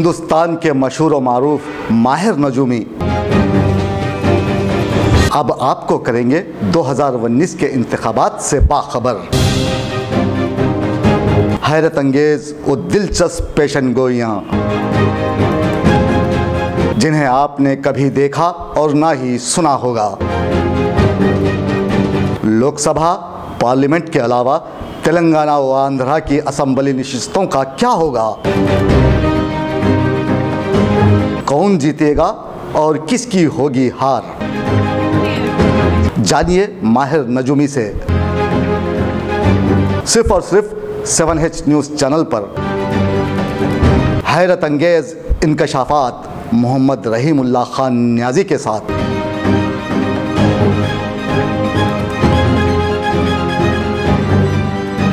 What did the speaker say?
हिंदुस्तान के मशहूर व मारूफ माहिर नजूमी अब आपको करेंगे 2019 के इंतखाबात से बाखबर। हैरत अंगेज और दिलचस्प पेशन गोइयाँ जिन्हें आपने कभी देखा और ना ही सुना होगा। लोकसभा, पार्लियामेंट के अलावा तेलंगाना व आंध्रा की असेंबली नशिस्तों का क्या होगा? कौन जीतेगा और किसकी होगी हार? जानिए माहिर नजूमी से, सिर्फ और सिर्फ 7H न्यूज़ चैनल पर। हैरत अंगेज इंकशाफात मोहम्मद रहीमुल्लाह खान न्याजी के साथ।